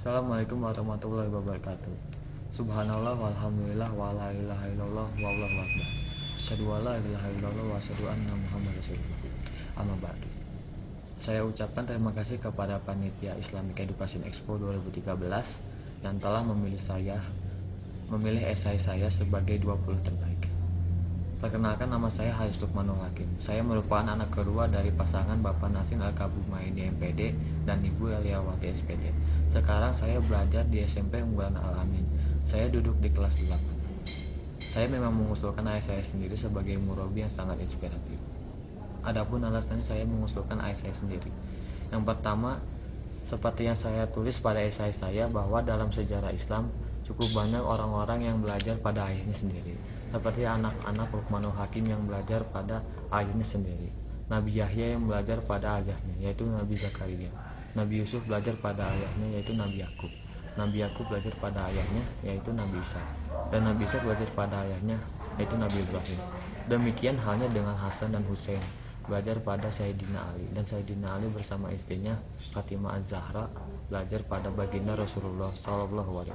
Assalamualaikum warahmatullahi wabarakatuh. Subhanallah walhamdulillah wa la ilaha illallah wallahu akbar. Asyhadu an la ilaha illallah wa asyhadu anna Muhammadar Rasulullah. Amma ba'du. Saya ucapkan terima kasih kepada Panitia Islamic Education Expo 2013 yang telah memilih esai saya sebagai 20 terbaik. Perkenalkan, nama saya Haris Lukmanul Hakim. Saya merupakan anak kedua dari pasangan Bapak Nasin Al-Kabumaini MPD dan Ibu Eliawati SPD. Sekarang saya belajar di SMP Unggulan Al-Amin. Saya duduk di kelas 8. Saya memang mengusulkan ayah saya sendiri sebagai murabi yang sangat inspiratif. Adapun alasan saya mengusulkan ayah saya sendiri. Yang pertama, seperti yang saya tulis pada esai saya, bahwa dalam sejarah Islam cukup banyak orang-orang yang belajar pada ayahnya sendiri, seperti anak-anak Luqmanul Hakim yang belajar pada ayahnya sendiri, Nabi Yahya yang belajar pada ayahnya yaitu Nabi Zakaria, Nabi Yusuf belajar pada ayahnya yaitu Nabi Yakub, Nabi Yakub belajar pada ayahnya yaitu Nabi Isa, dan Nabi Isa belajar pada ayahnya yaitu Nabi Ibrahim. Demikian halnya dengan Hasan dan Hussein belajar pada Sayyidina Ali, dan Sayyidina Ali bersama istrinya Fatimah Az-Zahra belajar pada baginda Rasulullah SAW.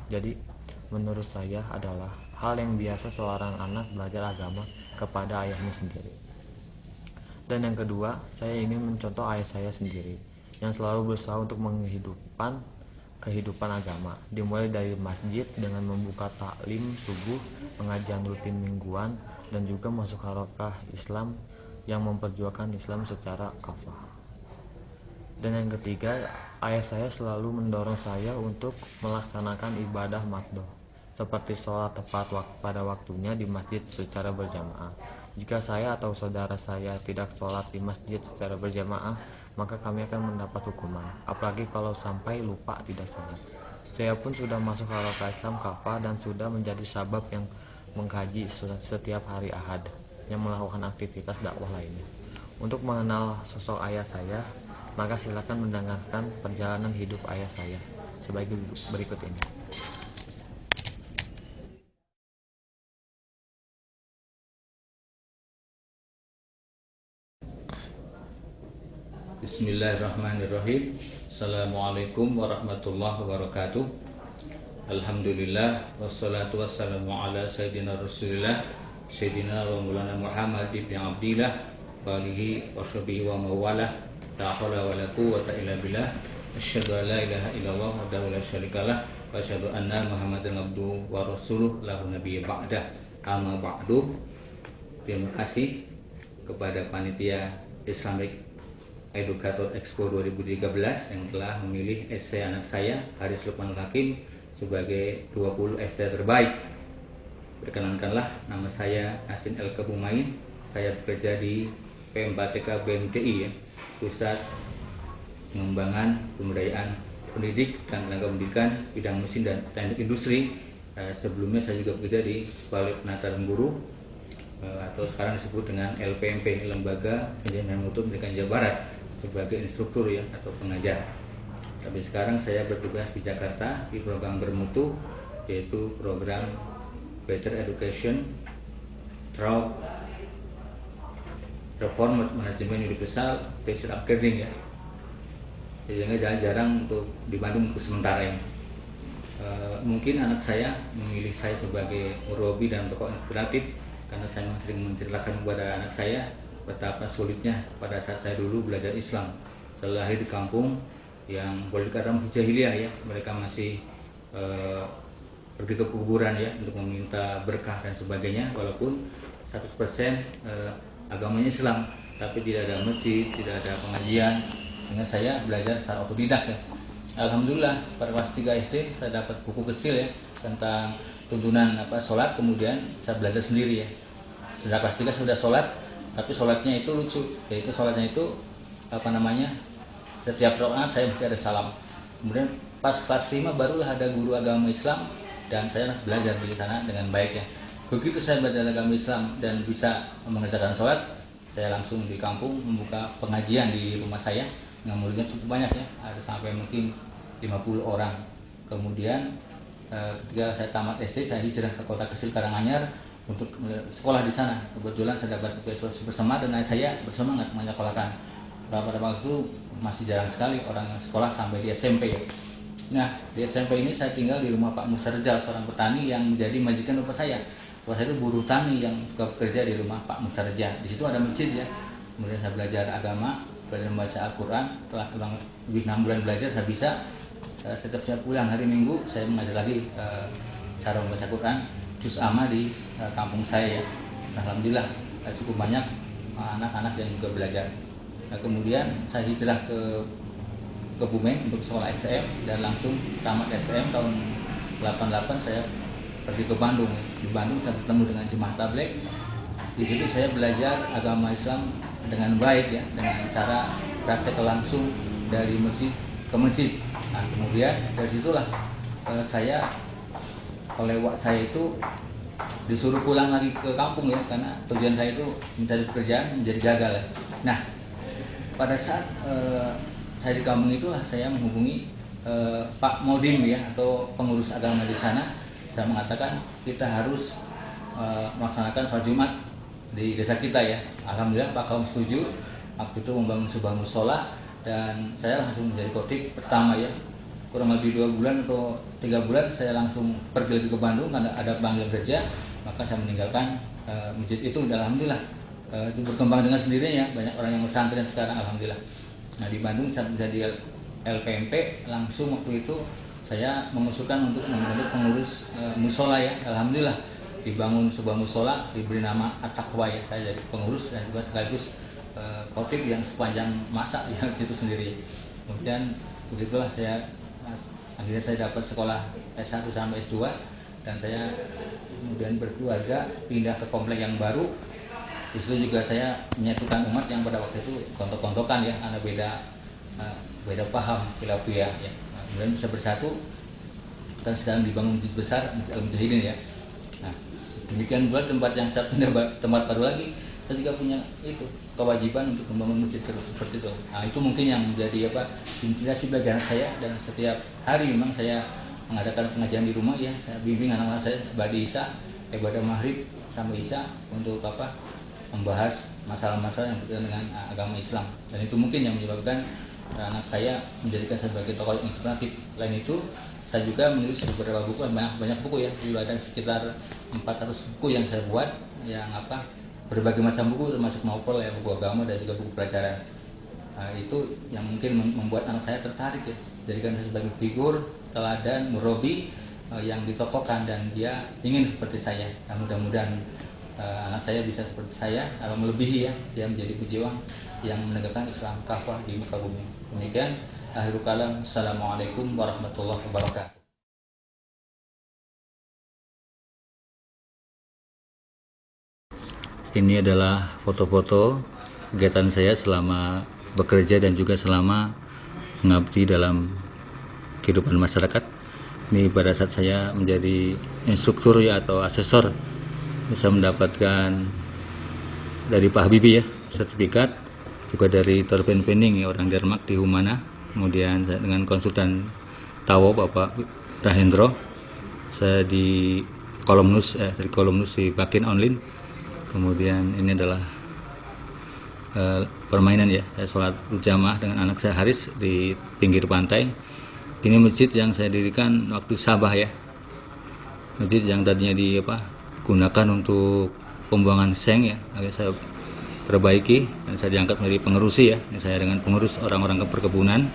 Jadi menurut saya adalah hal yang biasa seorang anak belajar agama kepada ayahnya sendiri. Dan yang kedua, saya ingin mencontoh ayah saya sendiri yang selalu berusaha untuk kehidupan agama, dimulai dari masjid dengan membuka taklim subuh, pengajian rutin mingguan, dan juga masuk harokah Islam yang memperjuangkan Islam secara kafah. Dan yang ketiga, ayah saya selalu mendorong saya untuk melaksanakan ibadah makdoh, seperti sholat tepat pada waktunya di masjid secara berjamaah. Jika saya atau saudara saya tidak sholat di masjid secara berjamaah, maka kami akan mendapat hukuman, apalagi kalau sampai lupa tidak sholat. Saya pun sudah masuk harokah Islam kafah dan sudah menjadi sabab yang mengkaji setiap hari Ahad, yang melakukan aktivitas dakwah lainnya. Untuk mengenal sosok ayah saya, maka silakan mendengarkan perjalanan hidup ayah saya sebagai berikut ini. Bismillahirrahmanirrahim. Assalamualaikum warahmatullahi wabarakatuh. Alhamdulillah wassalatu wassalamu ala sayyidina Rasulillah Sayyidina wa Maulana Muhammad ibn Abdillah wa alihi wa sahbihi wa mawalah. La haula wa la quwwata illa billah. Asyhadu an la ilaha illallah wahdahu la syarikalah wa asyhadu anna Muhammadan abduhu wa rasuluh la nabiyya ba'dah. Amma ba'du. Terima kasih kepada panitia Islamic Educator Expo 2013 yang telah memilih esai anak saya Haris Lukmanul Hakim sebagai 20 esai terbaik. Perkenankanlah, nama saya Nasin El-Kabumain. Saya bekerja di P4TK BMTI ya, Pusat Pengembangan Pemberdayaan Pendidik dan Tenaga Pendidikan Bidang Mesin dan Teknik Industri. Sebelumnya saya juga bekerja di Balai Penataran Guru atau sekarang disebut dengan LPMP, Lembaga Pendidikan Mutu Pendidikan Jawa Barat, sebagai instruktur ya atau pengajar. Tapi sekarang saya bertugas di Jakarta di program bermutu, yaitu program Better Education through Reform Manajemen Universal Basic Upgrading ya. Sehingga jarang-jarang untuk di Bandung untuk sementara ini. Mungkin anak saya memilih saya sebagai murabi dan tokoh inspiratif karena saya memang sering menceritakan kepada anak saya betapa sulitnya pada saat saya dulu belajar Islam. Saya lahir di kampung yang boleh dikatakan jahiliyah ya, mereka masih pergi ke kuburan ya untuk meminta berkah dan sebagainya, walaupun 100% agamanya Islam, tapi tidak ada masjid, tidak ada pengajian, sehingga saya belajar secara otodidak ya. Alhamdulillah pada kelas 3 SD saya dapat buku kecil ya tentang tuntunan sholat, kemudian saya belajar sendiri ya. Sejak kelas 3 saya sudah sholat, tapi sholatnya itu lucu, yaitu sholatnya itu setiap rakaat saya mesti ada salam. Kemudian pas kelas 5 barulah ada guru agama Islam dan saya belajar di sana dengan baik ya. Begitu saya belajar agama Islam dan bisa mengerjakan sholat, saya langsung di kampung membuka pengajian di rumah saya dengan muridnya cukup banyak ya, ada sampai mungkin 50 orang. Kemudian ketika saya tamat SD, saya hijrah ke kota kecil Karanganyar untuk sekolah di sana. Kebetulan saya dapat bersama dan saya bersemangat menyekolahkan. Pada waktu itu masih jarang sekali orang yang sekolah sampai di SMP ya. Nah, di SMP ini saya tinggal di rumah Pak Mustarja, seorang petani yang menjadi majikan bapak saya. Bapak saya itu buruh tani yang suka bekerja di rumah Pak Mustarja. Di situ ada masjid ya. Kemudian saya belajar agama, belajar membaca Al-Quran. Setelah kurang lebih 6 bulan belajar, saya bisa. Setiap saya pulang hari Minggu, saya mengajar lagi cara membaca Quran, juz amma di kampung saya ya. Alhamdulillah cukup banyak anak-anak yang juga belajar. Nah, kemudian saya hijrah ke Kebumen untuk sekolah STM dan langsung tamat STM tahun 88 saya pergi ke Bandung. Di Bandung saya bertemu dengan jemaah tabligh. Di situ saya belajar agama Islam dengan baik ya, dengan cara praktek langsung dari masjid ke masjid. Nah, kemudian dari situlah saya oleh wak saya itu disuruh pulang lagi ke kampung ya, karena tujuan saya itu mencari pekerjaan menjadi gagal ya. Nah, pada saat saya di kampung itulah saya menghubungi Pak Modim ya, atau pengurus agama di sana. Saya mengatakan kita harus melaksanakan sholat Jumat di desa kita ya. Alhamdulillah Pak Kaum setuju. Waktu itu membangun sebuah musola dan saya langsung menjadi khotib pertama ya. Kurang lebih 2 bulan atau 3 bulan saya langsung pergi lagi ke Bandung karena ada panggilan kerja. Maka saya meninggalkan masjid itu. Dan alhamdulillah itu berkembang dengan sendirinya. Banyak orang yang bersantren sekarang, alhamdulillah. Nah, di Bandung saya menjadi LPMP, langsung waktu itu saya mengusulkan untuk menjadi pengurus musola ya. Alhamdulillah dibangun sebuah musola, diberi nama At-Taqwa ya. Saya jadi pengurus dan juga sekaligus khotib yang sepanjang masa ya itu sendiri. Kemudian begitulah akhirnya saya dapat sekolah S1 sampai S2 dan saya kemudian berkeluarga, pindah ke komplek yang baru. Di situ juga saya menyatukan umat yang pada waktu itu kontok-kontokan ya, karena beda paham khilafiyah ya. Nah, kemudian bisa bersatu dan sedang dibangun masjid besar Al-Mujahidin ya. Nah, demikian pula tempat yang saya pindah tempat baru lagi, saya juga punya itu kewajiban untuk membangun masjid terus seperti itu. Nah, itu mungkin yang menjadi inspirasi belajar saya, dan setiap hari memang saya mengadakan pengajian di rumah ya. Saya bimbing anak-anak saya badi Isya, ibadah maghrib sampai Isya untuk membahas masalah-masalah yang berkaitan dengan agama Islam. Dan itu mungkin yang menyebabkan anak saya menjadikan saya sebagai tokoh inspiratif. Lain itu, saya juga menulis beberapa buku, banyak buku ya. Juga ada sekitar 400 buku yang saya buat, yang berbagai macam buku, termasuk novel ya, buku agama dan juga buku pelajaran. Itu yang mungkin membuat anak saya tertarik ya, jadikan saya sebagai figur teladan murabi yang ditokohkan, dan dia ingin seperti saya. Dan mudah-mudahan anak saya bisa seperti saya, atau melebihi ya, dia menjadi pejuang yang menegakkan Islam kafah di muka bumi. Demikian akhirul kalam. Assalamualaikum warahmatullahi wabarakatuh. Ini adalah foto-foto kegiatan saya selama bekerja dan juga selama mengabdi dalam kehidupan masyarakat. Ini pada saat saya menjadi instruktur ya, atau asesor, bisa mendapatkan dari Pak Habibie ya sertifikat, juga dari Torben Penning ya, orang Denmark di Humana. Kemudian saya dengan konsultan Tawo Bapak Rahendro, saya di kolumnus dari kolumnus di Bakin Online. Kemudian ini adalah permainan ya, saya sholat berjamaah dengan anak saya Haris di pinggir pantai. Ini masjid yang saya dirikan waktu Sabah ya, masjid yang tadinya gunakan untuk pembuangan seng ya, akhirnya saya perbaiki dan saya diangkat menjadi pengerusi ya. Ini saya dengan pengurus orang-orang perkebunan,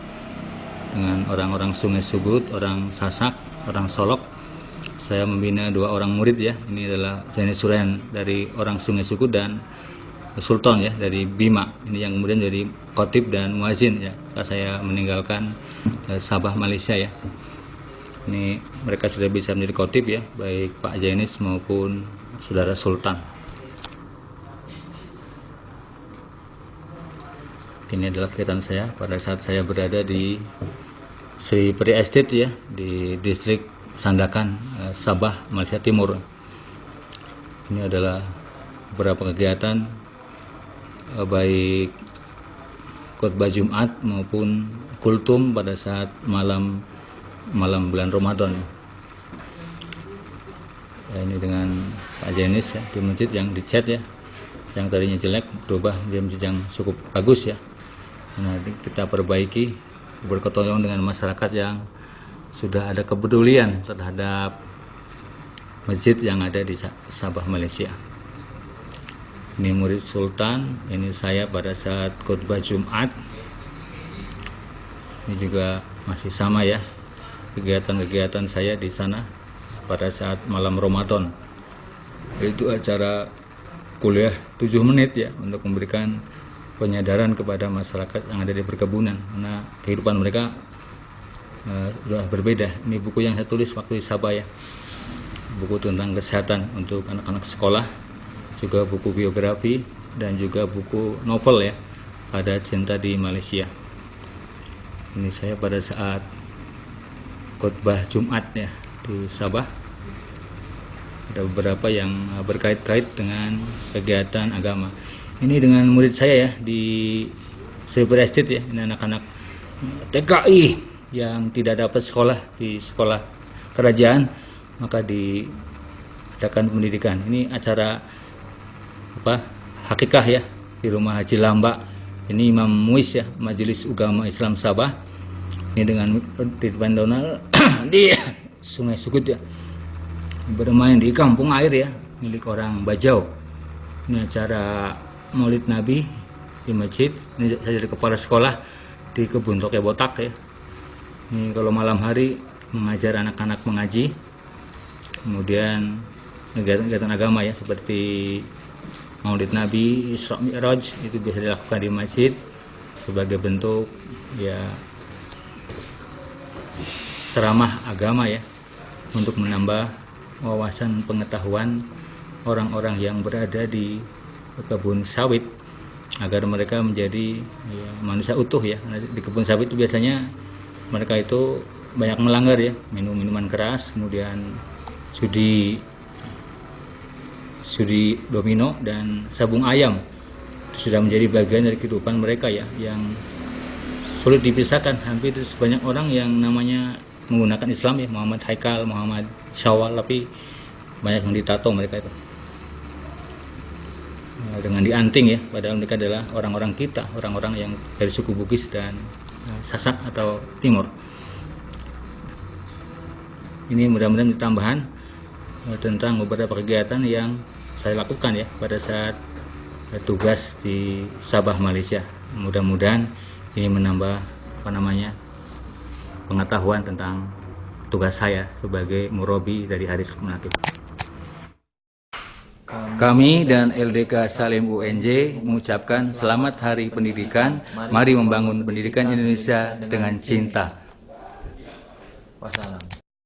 dengan orang-orang Sungai Sugut, orang Sasak, orang Solok. Saya membina 2 orang murid ya. Ini adalah Jaini Surayan dari orang Sungai Sugut dan Sultan ya dari Bima. Ini yang kemudian jadi khotib dan muazin ya, setelah saya meninggalkan Sabah Malaysia ya. Ini mereka sudah bisa menjadi khotib ya, baik Pak Jainis maupun Saudara Sultan. Ini adalah kegiatan saya pada saat saya berada di Sri Peri Estate ya, di distrik Sandakan, Sabah, Malaysia Timur. Ini adalah beberapa kegiatan baik khutbah Jumat maupun kultum pada saat malam bulan Ramadan. Ya, ini dengan Pak Jenis ya, di masjid yang dicat ya, yang tadinya jelek berubah menjadi masjid yang cukup bagus ya. Nah, kita perbaiki berkotong dengan masyarakat yang sudah ada kepedulian terhadap masjid yang ada di Sabah, Malaysia. Ini murid Sultan, ini saya pada saat khutbah Jumat. Ini juga masih sama ya, kegiatan-kegiatan saya di sana pada saat malam Ramadan. Itu acara kuliah 7 menit ya, untuk memberikan penyadaran kepada masyarakat yang ada di perkebunan, karena kehidupan mereka sudah berbeda. Ini buku yang saya tulis waktu di Sabah ya, buku tentang kesehatan untuk anak-anak sekolah, juga buku biografi, dan juga buku novel ya, Ada Cinta di Malaysia. Ini saya pada saat khutbah Jumat ya di Sabah. Ada beberapa yang berkait-kait dengan kegiatan agama. Ini dengan murid saya ya di Silver Estate ya, ini anak-anak TKI yang tidak dapat sekolah di sekolah kerajaan, maka diadakan pendidikan. Ini acara hakikah ya di rumah Haji Lamba. Ini Imam Muiz ya, Majelis Ugama Islam Sabah. Ini dengan Ridwan Donald di Sungai Sugut ya, bermain di kampung air ya, milik orang Bajau. Ini acara Maulid Nabi di masjid. Ini saya jadi kepala sekolah di Kebun Toke Botak ya. Ini kalau malam hari mengajar anak-anak mengaji. Kemudian kegiatan agama ya, seperti Maulid Nabi, Isra Mi'raj, itu bisa dilakukan di masjid sebagai bentuk ya ceramah agama ya, untuk menambah wawasan pengetahuan orang-orang yang berada di kebun sawit, agar mereka menjadi ya, manusia utuh ya. Di kebun sawit itu biasanya mereka itu banyak melanggar ya, minum minuman keras, kemudian judi domino dan sabung ayam. Itu sudah menjadi bagian dari kehidupan mereka ya, yang sulit dipisahkan. Hampir sebanyak orang yang namanya menggunakan Islam ya, Muhammad Haikal, Muhammad Syawal, tapi banyak yang ditato mereka itu dengan dianting ya, padahal mereka adalah orang-orang kita, orang-orang yang dari suku Bugis dan Sasak atau Timur. Ini mudah-mudahan tambahan tentang beberapa kegiatan yang saya lakukan ya pada saat tugas di Sabah, Malaysia. Mudah-mudahan ini menambah pengetahuan tentang tugas saya sebagai murabi dari Hadis Munatif. Kami dan LDK Salim UNJ mengucapkan selamat Hari Pendidikan. Mari membangun pendidikan Indonesia dengan cinta. Wassalam.